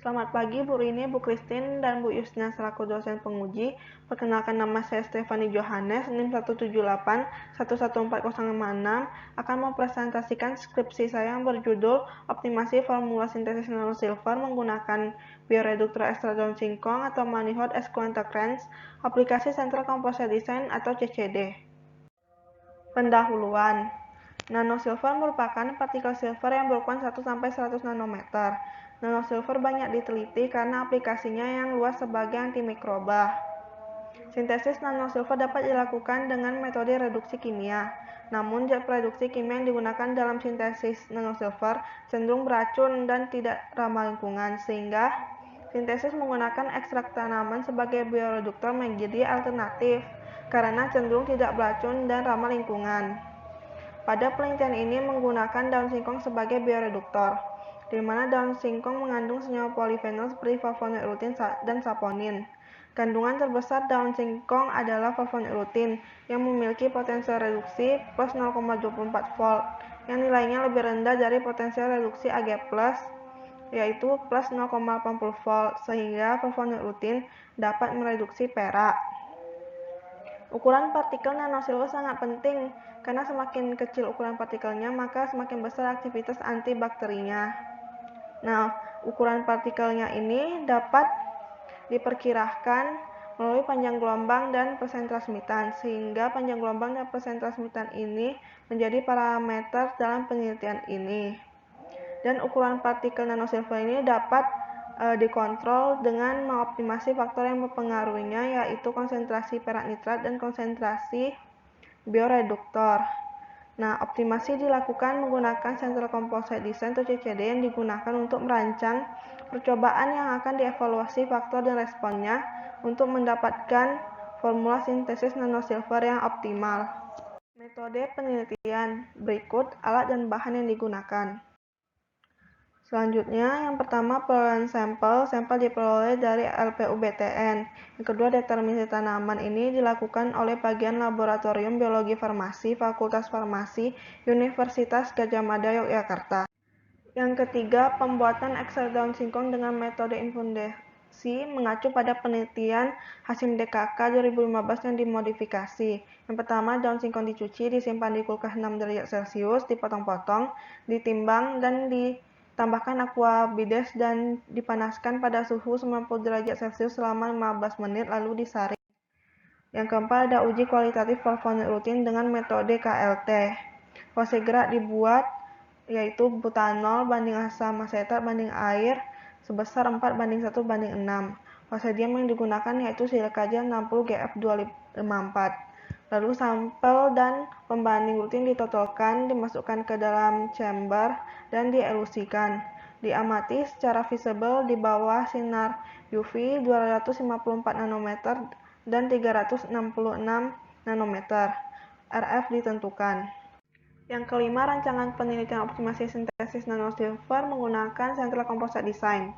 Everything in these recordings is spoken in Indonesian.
Selamat pagi Bu Rini, Bu Christine, dan Bu Yusna selaku dosen penguji. Perkenalkan, nama saya Stefani Johannes, NIM 178-114056, akan mempresentasikan skripsi saya yang berjudul Optimasi Formula Sintesis Nanosilver menggunakan Bioreduktor Extract Daun Singkong atau Manifold Esculenta-Kranz, aplikasi Central Composite Design atau CCD. Pendahuluan. Nanosilver merupakan partikel silver yang berukuran 1-100 nanometer. Nanosilver banyak diteliti karena aplikasinya yang luas sebagai antimikroba. Sintesis nanosilver dapat dilakukan dengan metode reduksi kimia. Namun, zat produksi kimia yang digunakan dalam sintesis nanosilver cenderung beracun dan tidak ramah lingkungan, sehingga sintesis menggunakan ekstrak tanaman sebagai bioreduktor menjadi alternatif karena cenderung tidak beracun dan ramah lingkungan. Pada penelitian ini menggunakan daun singkong sebagai bioreduktor, di mana daun singkong mengandung senyawa polifenol seperti flavonoid rutin dan saponin. Kandungan terbesar daun singkong adalah flavonoid rutin yang memiliki potensial reduksi plus 0,24 volt, yang nilainya lebih rendah dari potensial reduksi Ag+, yaitu plus 0,80 volt, sehingga flavonoid rutin dapat mereduksi perak. Ukuran partikel nanosilver sangat penting, karena semakin kecil ukuran partikelnya, maka semakin besar aktivitas antibakterinya. Nah, ukuran partikelnya ini dapat diperkirakan melalui panjang gelombang dan persen transmitan, sehingga panjang gelombang dan persen transmitan ini menjadi parameter dalam penelitian ini. Dan ukuran partikel nanosilver ini dapat dikontrol dengan mengoptimasi faktor yang mempengaruhinya, yaitu konsentrasi perak nitrat dan konsentrasi bioreduktor. Nah, optimasi dilakukan menggunakan Central Composite Design atau CCD yang digunakan untuk merancang percobaan yang akan dievaluasi faktor dan responnya untuk mendapatkan formula sintesis nanosilver yang optimal. Metode penelitian. Berikut alat dan bahan yang digunakan. Selanjutnya, yang pertama perolehan sampel. Sampel diperoleh dari LPUBTN. Yang kedua, determinasi tanaman ini dilakukan oleh bagian Laboratorium Biologi Farmasi, Fakultas Farmasi, Universitas Gadjah Mada, Yogyakarta. Yang ketiga, pembuatan ekstrak daun singkong dengan metode infundasi mengacu pada penelitian Hasim DKK 2015 yang dimodifikasi. Yang pertama, daun singkong dicuci, disimpan di kulkas 6 derajat Celcius, dipotong-potong, ditimbang, dan tambahkan aqua bides dan dipanaskan pada suhu 90 derajat Celcius selama 15 menit lalu disaring. Yang keempat, ada uji kualitatif flavonoid rutin dengan metode KLT. Proses gerak dibuat yaitu butanol banding asam asetat banding air sebesar 4:1:6. Prosedium yang digunakan yaitu silika gel 60 GF254. Lalu sampel dan pembanding rutin ditotolkan, dimasukkan ke dalam chamber, dan dielusikan. Diamati secara visible di bawah sinar UV 254 nanometer dan 366 nanometer. RF ditentukan. Yang kelima, rancangan penelitian optimasi sintesis nanosilver menggunakan Central Composite Design.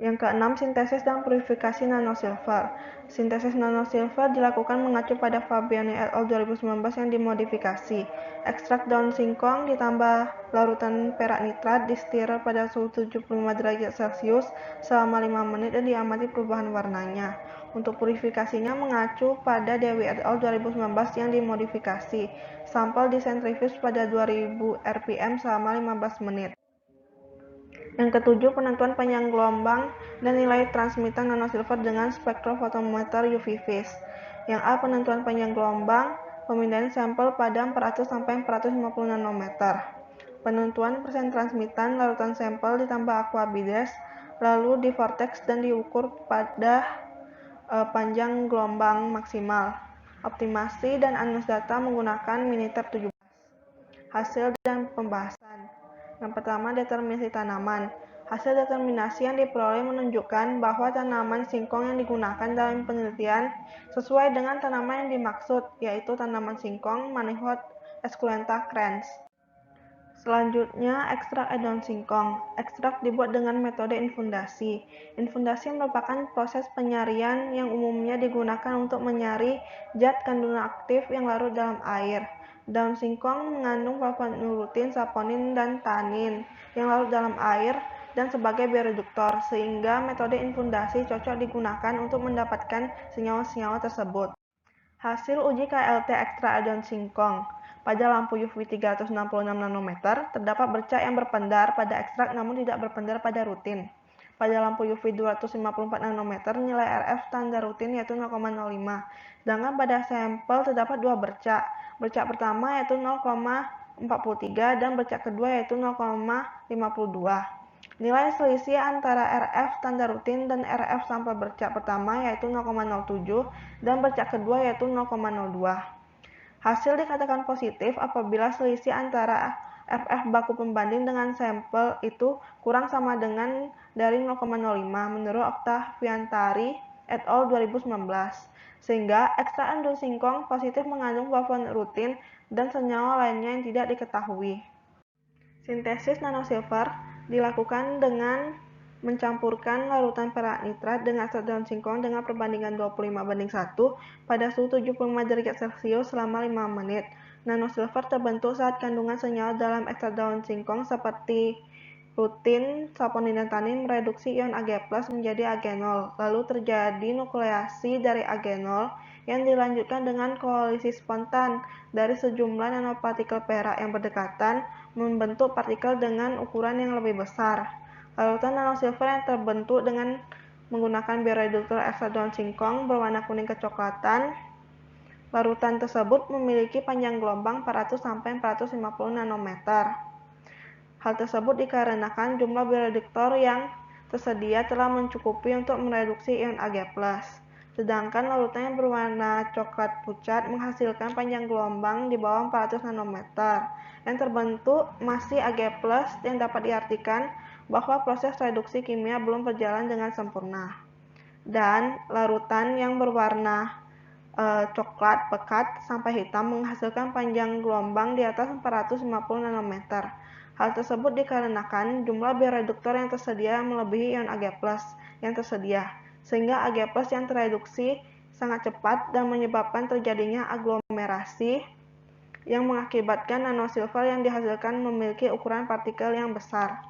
Yang keenam, sintesis dan purifikasi nanosilver. Sintesis nanosilver dilakukan mengacu pada Fabiani et al. 2019 yang dimodifikasi. Ekstrak daun singkong ditambah larutan perak nitrat, distirel pada suhu 75 derajat Celcius selama 5 menit dan diamati perubahan warnanya. Untuk purifikasinya mengacu pada Dewi et al. 2019 yang dimodifikasi. Sampel disentrifuge pada 2000 rpm selama 15 menit. Yang ketujuh, penentuan panjang gelombang dan nilai transmitan nanosilver dengan spektrofotometer UV phase. Yang A, penentuan panjang gelombang, pemindahan sampel pada 400-450 nanometer. Penentuan persen transmitan larutan sampel ditambah aqua bides, lalu di vortex dan diukur pada panjang gelombang maksimal. Optimasi dan analisis data menggunakan Minitab 17. Hasil dan pembahasan. Yang pertama, determinasi tanaman. Hasil determinasi yang diperoleh menunjukkan bahwa tanaman singkong yang digunakan dalam penelitian sesuai dengan tanaman yang dimaksud, yaitu tanaman singkong Manifold Esculenta-Kranz. Selanjutnya, ekstrak daun singkong. Ekstrak dibuat dengan metode infundasi. Infundasi merupakan proses penyaringan yang umumnya digunakan untuk menyaring zat kandungan aktif yang larut dalam air. Daun singkong mengandung flavonoid rutin, saponin, dan tanin yang larut dalam air dan sebagai bioreduktor, sehingga metode infundasi cocok digunakan untuk mendapatkan senyawa-senyawa tersebut. Hasil uji KLT ekstra ion singkong. Pada lampu UV 366 nanometer, terdapat bercak yang berpendar pada ekstrak namun tidak berpendar pada rutin. Pada lampu UV 254 nanometer, nilai RF standar rutin yaitu 0,05. Sedangkan pada sampel terdapat dua bercak. Bercak pertama yaitu 0,43 dan bercak kedua yaitu 0,52. Nilai selisih antara RF standar rutin dan RF sampel bercak pertama yaitu 0,07 dan bercak kedua yaitu 0,02. Hasil dikatakan positif apabila selisih antara RF baku pembanding dengan sampel itu kurang sama dengan dari 0,05 menurut Oktaviantari et al. 2019. Sehingga ekstrak endul singkong positif mengandung flavonoid rutin dan senyawa lainnya yang tidak diketahui. Sintesis nanosilver dilakukan dengan mencampurkan larutan perak nitrat dengan ekstrak daun singkong dengan perbandingan 25:1 pada suhu 75 derajat Celcius selama 5 menit. Nanosilver terbentuk saat kandungan senyawa dalam ekstrak daun singkong seperti rutin, saponin, dan tanin mereduksi ion Ag+ menjadi agenol. Lalu terjadi nukleasi dari agenol yang dilanjutkan dengan koalisi spontan dari sejumlah nanopartikel perak yang berdekatan membentuk partikel dengan ukuran yang lebih besar. Larutan nanosilver yang terbentuk dengan menggunakan bioreduktor ekstrak daun singkong berwarna kuning kecoklatan. Larutan tersebut memiliki panjang gelombang 400–450 nanometer. Hal tersebut dikarenakan jumlah bioreduktor yang tersedia telah mencukupi untuk mereduksi ion Ag+. Sedangkan larutan yang berwarna coklat pucat menghasilkan panjang gelombang di bawah 400 nanometer. Yang terbentuk masih Ag+, yang dapat diartikan bahwa proses reduksi kimia belum berjalan dengan sempurna. Dan larutan yang berwarna coklat pekat sampai hitam menghasilkan panjang gelombang di atas 450 nanometer. Hal tersebut dikarenakan jumlah bioreduktor yang tersedia melebihi ion Ag+ yang tersedia, sehingga Ag+ yang tereduksi sangat cepat dan menyebabkan terjadinya aglomerasi yang mengakibatkan nanosilver yang dihasilkan memiliki ukuran partikel yang besar.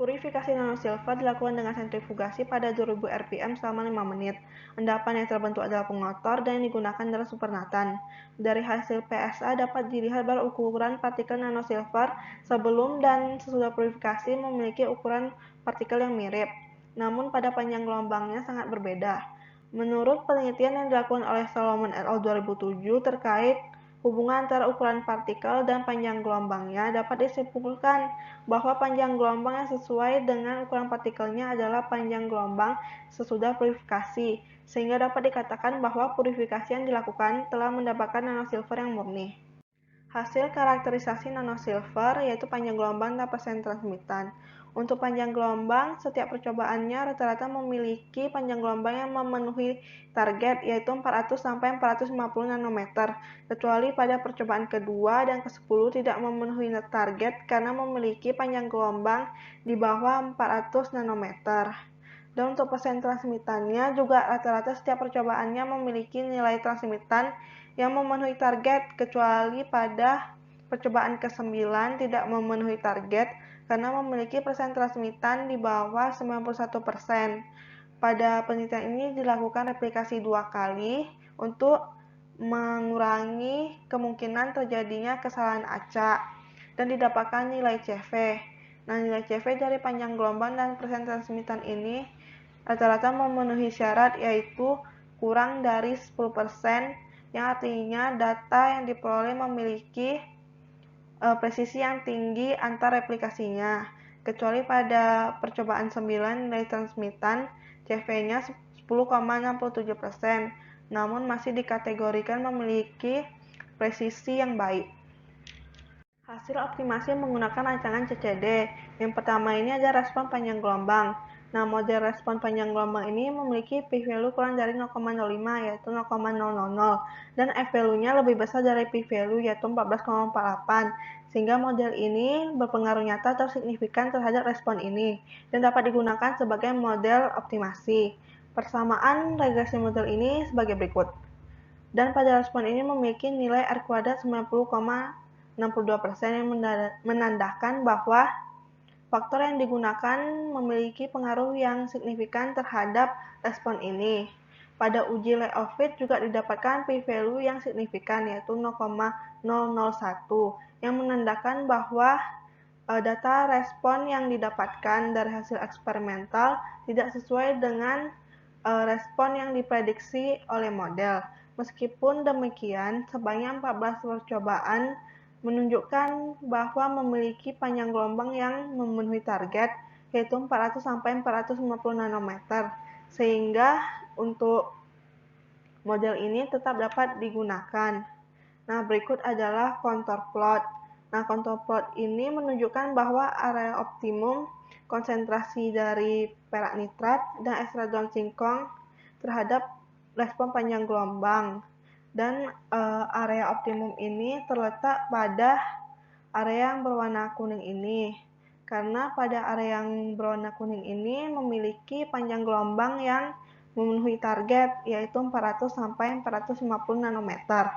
Purifikasi nanosilver dilakukan dengan sentrifugasi pada 2000 rpm selama 5 menit. Endapan yang terbentuk adalah pengotor dan yang digunakan adalah supernatan. Dari hasil PSA dapat dilihat bahwa ukuran partikel nanosilver sebelum dan sesudah purifikasi memiliki ukuran partikel yang mirip, namun pada panjang gelombangnya sangat berbeda. Menurut penelitian yang dilakukan oleh Solomon et al. 2007 terkait hubungan antara ukuran partikel dan panjang gelombangnya, dapat disimpulkan bahwa panjang gelombang yang sesuai dengan ukuran partikelnya adalah panjang gelombang sesudah purifikasi, sehingga dapat dikatakan bahwa purifikasi yang dilakukan telah mendapatkan nanosilver yang murni. Hasil karakterisasi nanosilver yaitu panjang gelombang dan persen transmitan. Untuk panjang gelombang, setiap percobaannya rata-rata memiliki panjang gelombang yang memenuhi target yaitu 400–450 nanometer, kecuali pada percobaan kedua dan ke-10 tidak memenuhi target karena memiliki panjang gelombang di bawah 400 nanometer. Dan untuk persen transmitannya juga rata-rata setiap percobaannya memiliki nilai transmitan yang memenuhi target, kecuali pada percobaan ke-9 tidak memenuhi target karena memiliki persen transmitan di bawah 91%. Pada penelitian ini dilakukan replikasi 2 kali untuk mengurangi kemungkinan terjadinya kesalahan acak dan didapatkan nilai CV. Nah, nilai CV dari panjang gelombang dan persen transmitan ini rata-rata memenuhi syarat yaitu kurang dari 10%, yang artinya data yang diperoleh memiliki presisi yang tinggi antar replikasinya, kecuali pada percobaan 9 nilai transmitan CV-nya 10,67%, namun masih dikategorikan memiliki presisi yang baik. Hasil optimasi menggunakan rancangan CCD. Yang pertama ini ada respon panjang gelombang. Nah, model respon panjang gelombang ini memiliki p-value kurang dari 0,05 yaitu 0,000 dan f-value-nya lebih besar dari p-value yaitu 14,48, sehingga model ini berpengaruh nyata atau signifikan terhadap respon ini dan dapat digunakan sebagai model optimasi. Persamaan regresi model ini sebagai berikut. Dan pada respon ini memiliki nilai R² 90,62% yang menandakan bahwa faktor yang digunakan memiliki pengaruh yang signifikan terhadap respon ini. Pada uji Leavitt juga didapatkan p-value yang signifikan, yaitu 0,001, yang menandakan bahwa data respon yang didapatkan dari hasil eksperimental tidak sesuai dengan respon yang diprediksi oleh model. Meskipun demikian, sebanyak 14 percobaan menunjukkan bahwa memiliki panjang gelombang yang memenuhi target, yaitu 400 sampai 450 nanometer, sehingga untuk model ini tetap dapat digunakan. Nah, berikut adalah kontur plot. Nah, kontur plot ini menunjukkan bahwa area optimum konsentrasi dari perak nitrat dan ekstradon singkong terhadap respon panjang gelombang. Dan area optimum ini terletak pada area yang berwarna kuning ini. Karena pada area yang berwarna kuning ini memiliki panjang gelombang yang memenuhi target, yaitu 400 sampai 450 nanometer.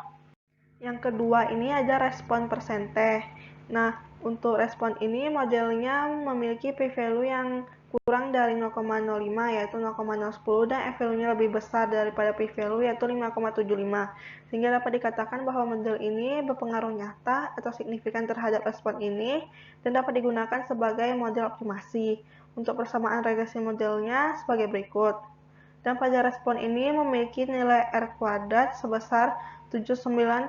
Yang kedua ini ada respon persente. Nah, untuk respon ini modelnya memiliki p-value yang kurang dari 0,05 yaitu 0,010 dan f-value-nya lebih besar daripada p-value yaitu 5,75. Sehingga dapat dikatakan bahwa model ini berpengaruh nyata atau signifikan terhadap respon ini dan dapat digunakan sebagai model optimasi. Untuk persamaan regresi modelnya sebagai berikut. Dan pada respon ini memiliki nilai R kuadrat sebesar 79,31%,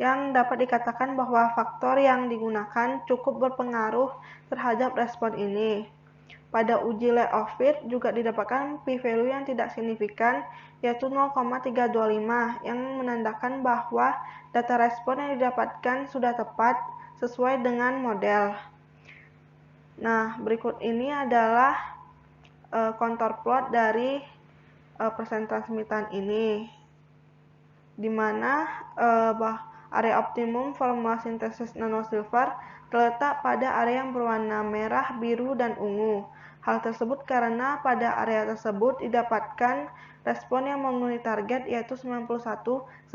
yang dapat dikatakan bahwa faktor yang digunakan cukup berpengaruh terhadap respon ini. Pada uji Leavitt juga didapatkan p-value yang tidak signifikan, yaitu 0,325, yang menandakan bahwa data respon yang didapatkan sudah tepat sesuai dengan model. Nah, berikut ini adalah kontur plot dari persen transmitan ini, di mana area optimum formula sintesis nanosilver terletak pada area yang berwarna merah, biru, dan ungu. Hal tersebut karena pada area tersebut didapatkan respon yang memenuhi target yaitu 91-99%.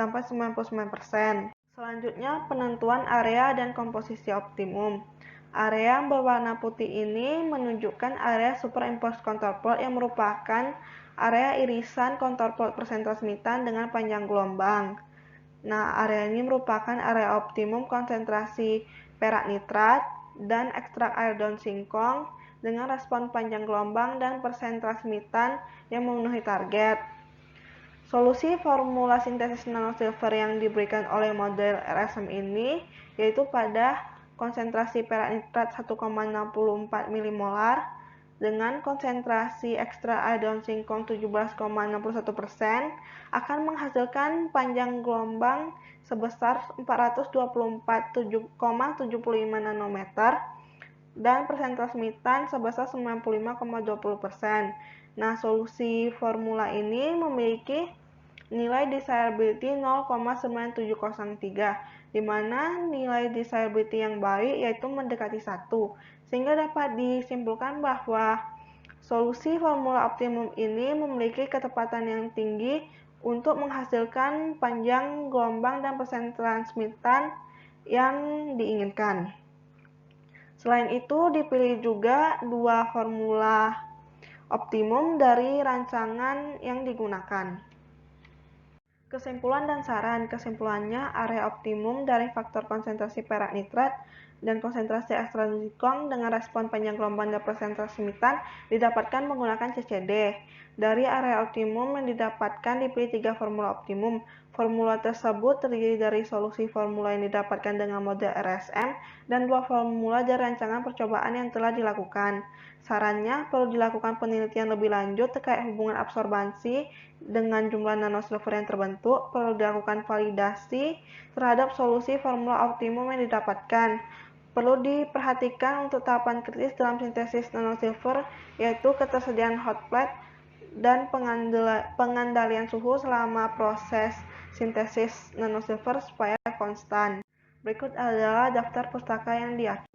Selanjutnya, penentuan area dan komposisi optimum. Area yang berwarna putih ini menunjukkan area superimpose kontur plot yang merupakan area irisan kontur plot persen transmitan dengan panjang gelombang. Nah, area ini merupakan area optimum konsentrasi perak nitrat dan ekstrak air daun singkong dengan respon panjang gelombang dan persen transmitan yang memenuhi target. Solusi formula sintesis nanosilver yang diberikan oleh model RSM ini yaitu pada konsentrasi perak nitrat 1,64 mmol dengan konsentrasi ekstra air daun singkong 17,61% akan menghasilkan panjang gelombang sebesar 424,75 nanometer dan persen transmitan sebesar 95,20%. Nah, solusi formula ini memiliki nilai desirability 0,9703, di mana nilai desirability yang baik yaitu mendekati 1, sehingga dapat disimpulkan bahwa solusi formula optimum ini memiliki ketepatan yang tinggi untuk menghasilkan panjang gelombang dan persen transmitan yang diinginkan. Selain itu, dipilih juga dua formula optimum dari rancangan yang digunakan. Kesimpulan dan saran. Kesimpulannya, area optimum dari faktor konsentrasi perak nitrat dan konsentrasi ekstradon singkong dengan respon panjang gelombang dan persen transmitan didapatkan menggunakan CCD. Dari area optimum yang didapatkan dipilih 3 formula optimum. Formula tersebut terdiri dari solusi formula yang didapatkan dengan model RSM dan 2 formula dari rancangan percobaan yang telah dilakukan. Sarannya, perlu dilakukan penelitian lebih lanjut terkait hubungan absorbansi dengan jumlah nanosilver yang terbentuk, perlu dilakukan validasi terhadap solusi formula optimum yang didapatkan. Perlu diperhatikan untuk tahapan kritis dalam sintesis nanosilver, yaitu ketersediaan hot plate dan pengandalian suhu selama proses sintesis nanosilver supaya konstan. Berikut adalah daftar pustaka yang diakui.